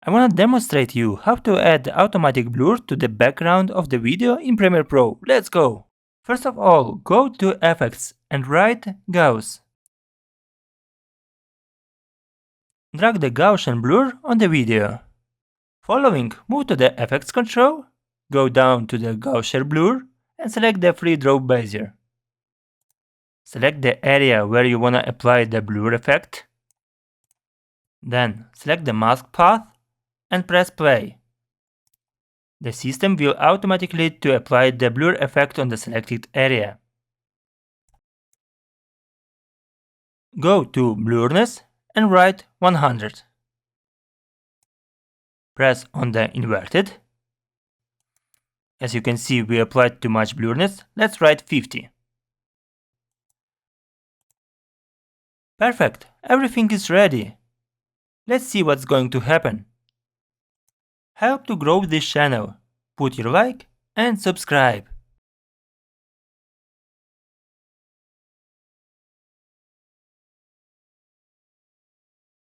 I want to demonstrate you how to add automatic blur to the background of the video in Premiere Pro. Let's go! First of all, go to Effects and write Gauss. Drag the Gaussian blur on the video. Following, move to the Effects control, go down to the Gaussian blur and select the Free Draw Bezier. Select the area where you want to apply the blur effect. Then select the mask path and press play. The system will automatically apply the blur effect on the selected area. Go to Blurriness and write 100. Press on the inverted. As you can see, we applied too much blurriness. Let's write 50. Perfect, everything is ready. Let's see what's going to happen. Help to grow this channel. Put your like and subscribe.